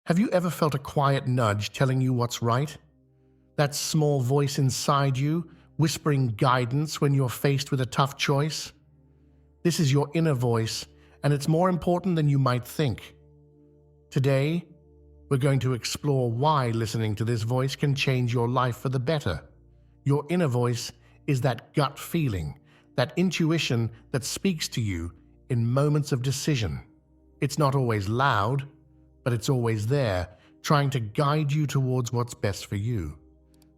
Have you ever felt a quiet nudge telling you what's right? That small voice inside you, whispering guidance when you're faced with a tough choice? This is your inner voice, and it's more important than you might think. Today, we're going to explore why listening to this voice can change your life for the better. Your inner voice is that gut feeling, that intuition that speaks to you in moments of decision. It's not always loud, but it's always there, trying to guide you towards what's best for you.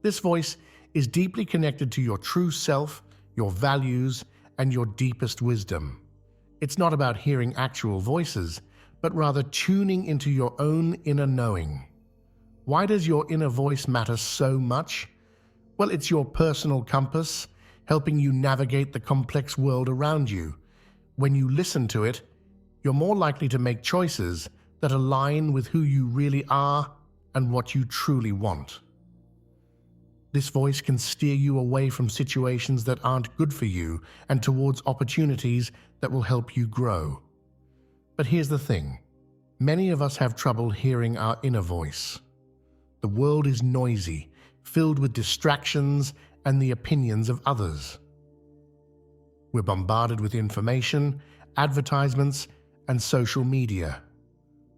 This voice is deeply connected to your true self, your values, and your deepest wisdom. It's not about hearing actual voices, but rather tuning into your own inner knowing. Why does your inner voice matter so much? Well, it's your personal compass, helping you navigate the complex world around you. When you listen to it, you're more likely to make choices that align with who you really are and what you truly want. This voice can steer you away from situations that aren't good for you and towards opportunities that will help you grow. But here's the thing. Many of us have trouble hearing our inner voice. The world is noisy, filled with distractions and the opinions of others. We're bombarded with information, advertisements, and social media.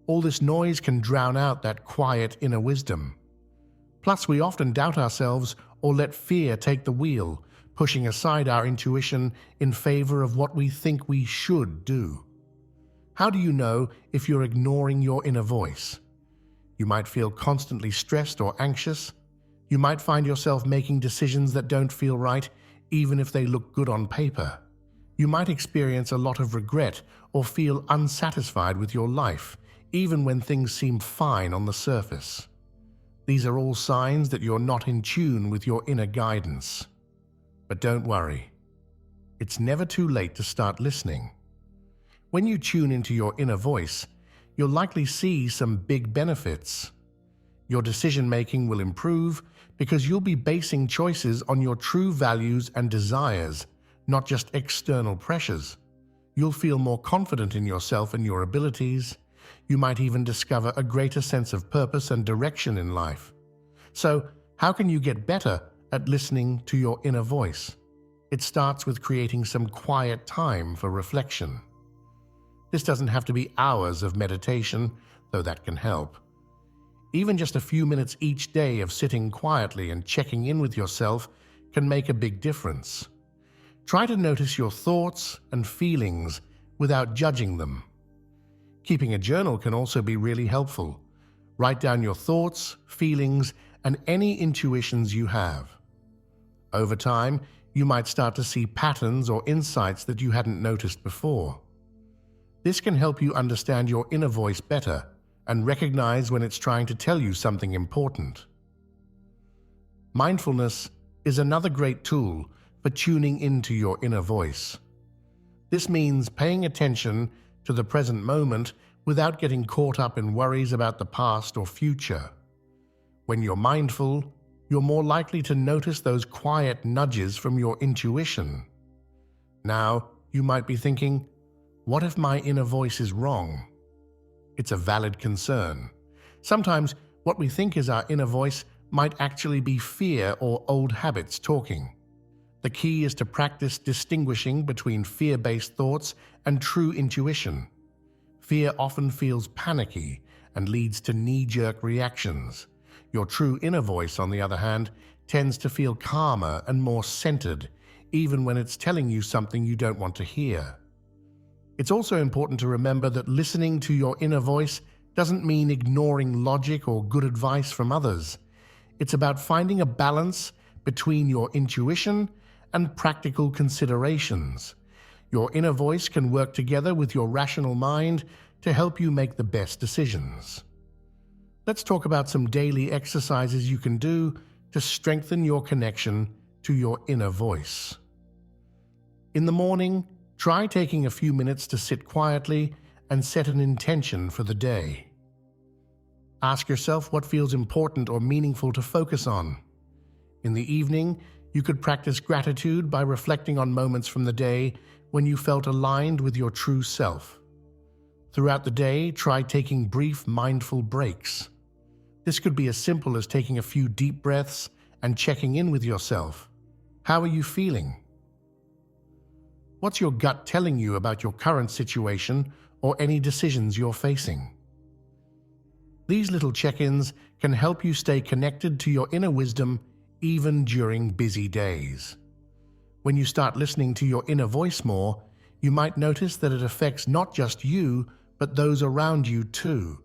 All this noise can drown out that quiet inner wisdom. Plus, we often doubt ourselves or let fear take the wheel, pushing aside our intuition in favor of what we think we should do. How do you know if you're ignoring your inner voice? You might feel constantly stressed or anxious. You might find yourself making decisions that don't feel right, even if they look good on paper. You might experience a lot of regret or feel unsatisfied with your life, even when things seem fine on the surface. These are all signs that you're not in tune with your inner guidance. But don't worry. It's never too late to start listening. When you tune into your inner voice, you'll likely see some big benefits. Your decision-making will improve because you'll be basing choices on your true values and desires, not just external pressures. You'll feel more confident in yourself and your abilities. You might even discover a greater sense of purpose and direction in life. So, how can you get better at listening to your inner voice? It starts with creating some quiet time for reflection. This doesn't have to be hours of meditation, though that can help. Even just a few minutes each day of sitting quietly and checking in with yourself can make a big difference. Try to notice your thoughts and feelings without judging them. Keeping a journal can also be really helpful. Write down your thoughts, feelings, and any intuitions you have. Over time, you might start to see patterns or insights that you hadn't noticed before. This can help you understand your inner voice better and recognize when it's trying to tell you something important. Mindfulness is another great tool for tuning into your inner voice. This means paying attention to the present moment without getting caught up in worries about the past or future. When you're mindful, you're more likely to notice those quiet nudges from your intuition. Now, you might be thinking, what if my inner voice is wrong? It's a valid concern. Sometimes what we think is our inner voice might actually be fear or old habits talking. The key is to practice distinguishing between fear-based thoughts and true intuition. Fear often feels panicky and leads to knee-jerk reactions. Your true inner voice, on the other hand, tends to feel calmer and more centered, even when it's telling you something you don't want to hear. It's also important to remember that listening to your inner voice doesn't mean ignoring logic or good advice from others. It's about finding a balance between your intuition and practical considerations. Your inner voice can work together with your rational mind to help you make the best decisions. Let's talk about some daily exercises you can do to strengthen your connection to your inner voice. In the morning, try taking a few minutes to sit quietly and set an intention for the day. Ask yourself what feels important or meaningful to focus on. In the evening, you could practice gratitude by reflecting on moments from the day when you felt aligned with your true self. Throughout the day, try taking brief mindful breaks. This could be as simple as taking a few deep breaths and checking in with yourself. How are you feeling? What's your gut telling you about your current situation or any decisions you're facing? These little check-ins can help you stay connected to your inner wisdom even during busy days. When you start listening to your inner voice more, you might notice that it affects not just you, but those around you too.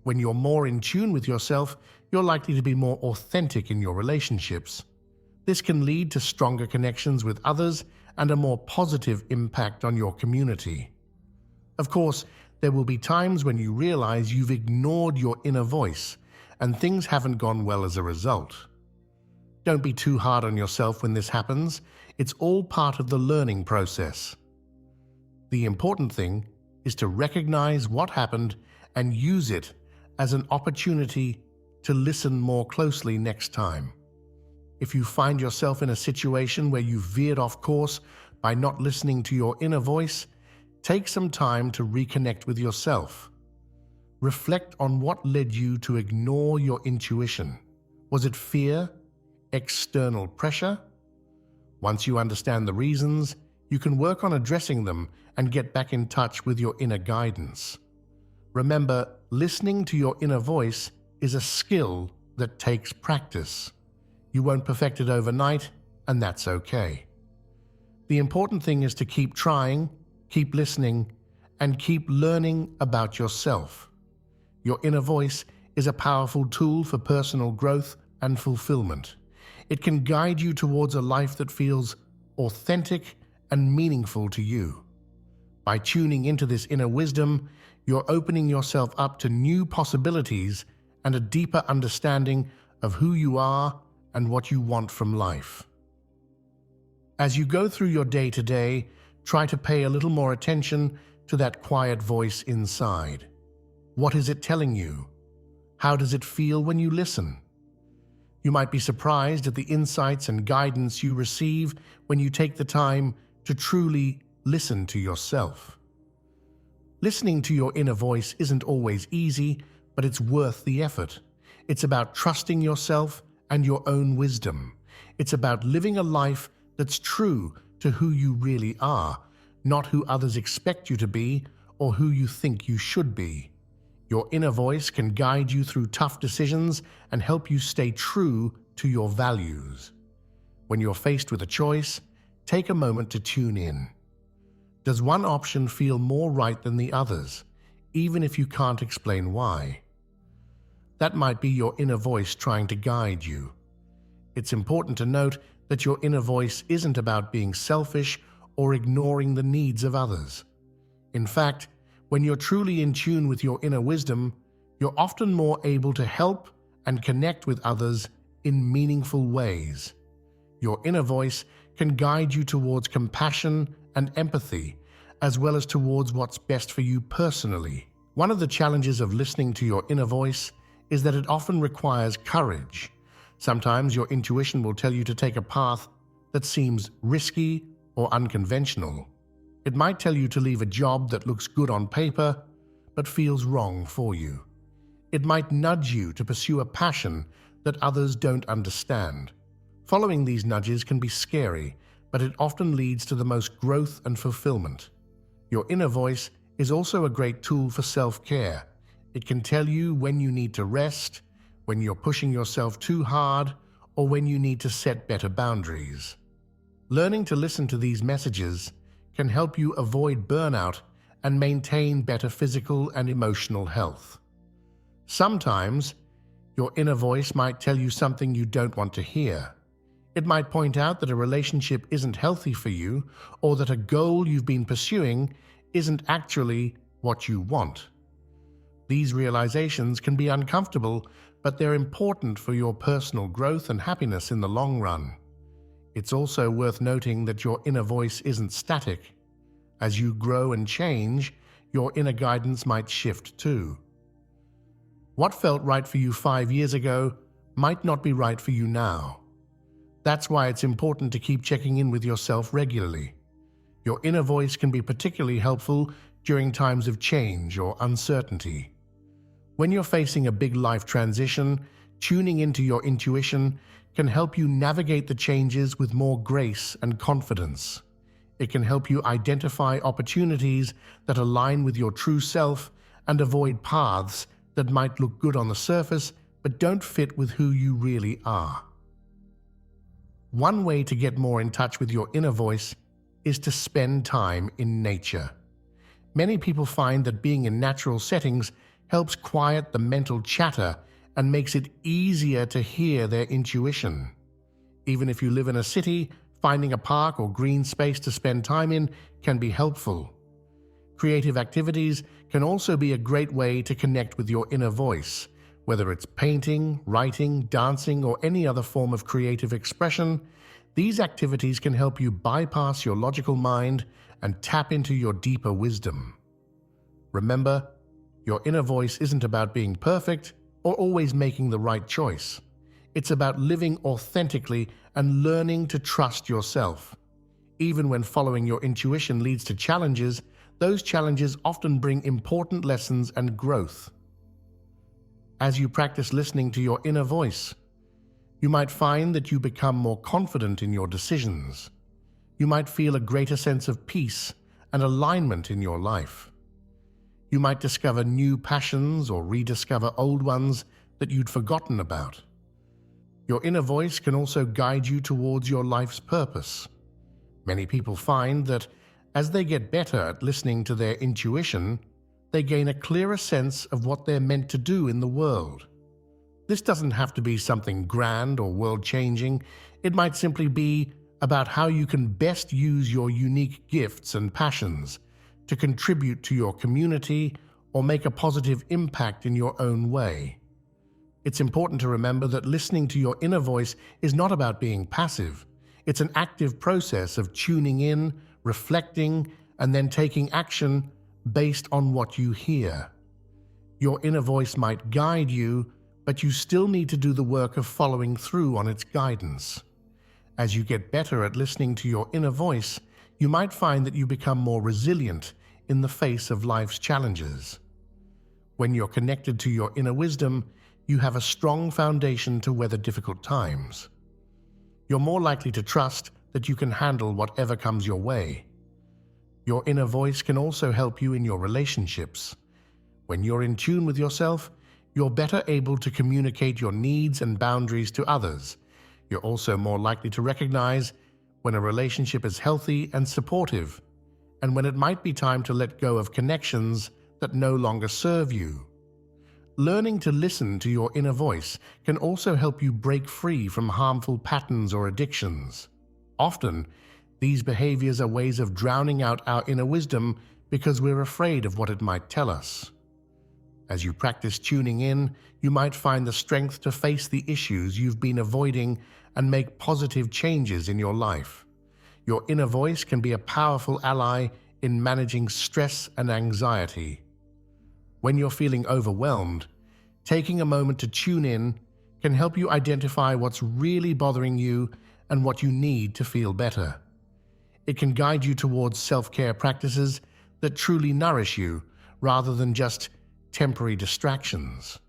When you're more in tune with yourself, you're likely to be more authentic in your relationships. This can lead to stronger connections with others and a more positive impact on your community. Of course, there will be times when you realize you've ignored your inner voice and things haven't gone well as a result. Don't be too hard on yourself when this happens. It's all part of the learning process. The important thing is to recognize what happened and use it as an opportunity to listen more closely next time. If you find yourself in a situation where you've veered off course by not listening to your inner voice, take some time to reconnect with yourself. Reflect on what led you to ignore your intuition. Was it fear? External pressure? Once you understand the reasons, you can work on addressing them and get back in touch with your inner guidance. Remember, listening to your inner voice is a skill that takes practice. You won't perfect it overnight, and that's okay. The important thing is to keep trying, keep listening, and keep learning about yourself. Your inner voice is a powerful tool for personal growth and fulfillment. It can guide you towards a life that feels authentic and meaningful to you. By tuning into this inner wisdom, you're opening yourself up to new possibilities and a deeper understanding of who you are and what you want from life. As you go through your day to day, try to pay a little more attention to that quiet voice inside. What is it telling you? How does it feel when you listen? You might be surprised at the insights and guidance you receive when you take the time to truly listen to yourself. Listening to your inner voice isn't always easy, but it's worth the effort. It's about trusting yourself and your own wisdom. It's about living a life that's true to who you really are, not who others expect you to be or who you think you should be. Your inner voice can guide you through tough decisions and help you stay true to your values. When you're faced with a choice, take a moment to tune in. Does one option feel more right than the others, even if you can't explain why? That might be your inner voice trying to guide you. It's important to note that your inner voice isn't about being selfish or ignoring the needs of others. In fact, when you're truly in tune with your inner wisdom, you're often more able to help and connect with others in meaningful ways. Your inner voice can guide you towards compassion and empathy, as well as towards what's best for you personally. One of the challenges of listening to your inner voice is that it often requires courage. Sometimes your intuition will tell you to take a path that seems risky or unconventional. It might tell you to leave a job that looks good on paper, but feels wrong for you. It might nudge you to pursue a passion that others don't understand. Following these nudges can be scary, but it often leads to the most growth and fulfillment. Your inner voice is also a great tool for self-care. It can tell you when you need to rest, when you're pushing yourself too hard, or when you need to set better boundaries. Learning to listen to these messages can help you avoid burnout and maintain better physical and emotional health. Sometimes, your inner voice might tell you something you don't want to hear. It might point out that a relationship isn't healthy for you, or that a goal you've been pursuing isn't actually what you want. These realizations can be uncomfortable, but they're important for your personal growth and happiness in the long run. It's also worth noting that your inner voice isn't static. As you grow and change, your inner guidance might shift too. What felt right for you 5 years ago might not be right for you now. That's why it's important to keep checking in with yourself regularly. Your inner voice can be particularly helpful during times of change or uncertainty. When you're facing a big life transition, tuning into your intuition can help you navigate the changes with more grace and confidence. It can help you identify opportunities that align with your true self and avoid paths that might look good on the surface but don't fit with who you really are. One way to get more in touch with your inner voice is to spend time in nature. Many people find that being in natural settings helps quiet the mental chatter and makes it easier to hear their intuition. Even if you live in a city, finding a park or green space to spend time in can be helpful. Creative activities can also be a great way to connect with your inner voice. Whether it's painting, writing, dancing, or any other form of creative expression, these activities can help you bypass your logical mind and tap into your deeper wisdom. Remember, your inner voice isn't about being perfect or always making the right choice. It's about living authentically and learning to trust yourself. Even when following your intuition leads to challenges, those challenges often bring important lessons and growth. As you practice listening to your inner voice, you might find that you become more confident in your decisions. You might feel a greater sense of peace and alignment in your life. You might discover new passions or rediscover old ones that you'd forgotten about. Your inner voice can also guide you towards your life's purpose. Many people find that as they get better at listening to their intuition, they gain a clearer sense of what they're meant to do in the world. This doesn't have to be something grand or world-changing. It might simply be about how you can best use your unique gifts and passions to contribute to your community or make a positive impact in your own way. It's important to remember that listening to your inner voice is not about being passive. It's an active process of tuning in, reflecting, and then taking action based on what you hear. Your inner voice might guide you, but you still need to do the work of following through on its guidance. As you get better at listening to your inner voice, you might find that you become more resilient in the face of life's challenges. When you're connected to your inner wisdom, you have a strong foundation to weather difficult times. You're more likely to trust that you can handle whatever comes your way. Your inner voice can also help you in your relationships. When you're in tune with yourself, you're better able to communicate your needs and boundaries to others. You're also more likely to recognize when a relationship is healthy and supportive, and when it might be time to let go of connections that no longer serve you. Learning to listen to your inner voice can also help you break free from harmful patterns or addictions. Often, these behaviors are ways of drowning out our inner wisdom because we're afraid of what it might tell us. As you practice tuning in, you might find the strength to face the issues you've been avoiding and make positive changes in your life. Your inner voice can be a powerful ally in managing stress and anxiety. When you're feeling overwhelmed, taking a moment to tune in can help you identify what's really bothering you and what you need to feel better. It can guide you towards self-care practices that truly nourish you rather than just temporary distractions.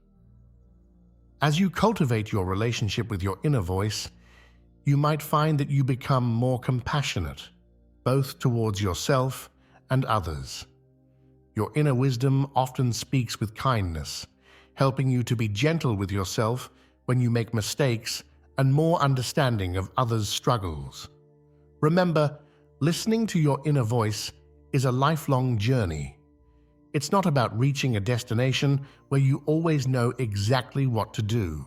As you cultivate your relationship with your inner voice, you might find that you become more compassionate, both towards yourself and others. Your inner wisdom often speaks with kindness, helping you to be gentle with yourself when you make mistakes and more understanding of others' struggles. Remember, listening to your inner voice is a lifelong journey. It's not about reaching a destination where you always know exactly what to do.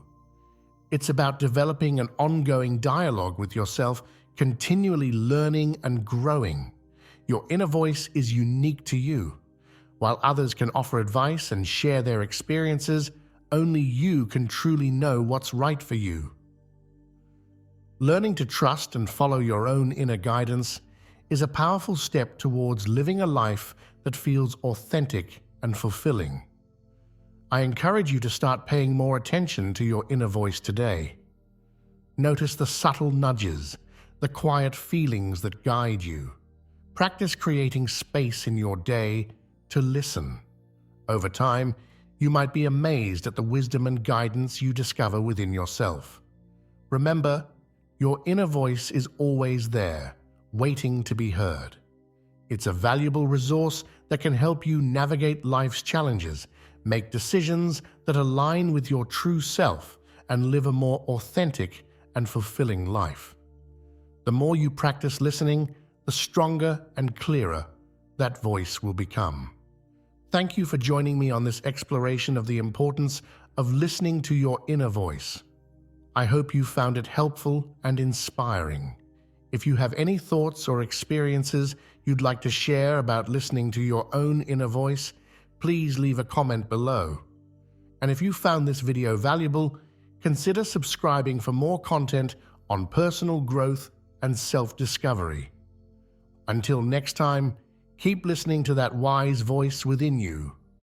It's about developing an ongoing dialogue with yourself, continually learning and growing. Your inner voice is unique to you. While others can offer advice and share their experiences, only you can truly know what's right for you. Learning to trust and follow your own inner guidance is a powerful step towards living a life that feels authentic and fulfilling. I encourage you to start paying more attention to your inner voice today. Notice the subtle nudges, the quiet feelings that guide you. Practice creating space in your day to listen. Over time, you might be amazed at the wisdom and guidance you discover within yourself. Remember, your inner voice is always there, waiting to be heard. It's a valuable resource that can help you navigate life's challenges, make decisions that align with your true self, and live a more authentic and fulfilling life. The more you practice listening, the stronger and clearer that voice will become. Thank you for joining me on this exploration of the importance of listening to your inner voice. I hope you found it helpful and inspiring. If you have any thoughts or experiences you'd like to share about listening to your own inner voice, please leave a comment below. And if you found this video valuable, consider subscribing for more content on personal growth and self-discovery. Until next time, keep listening to that wise voice within you.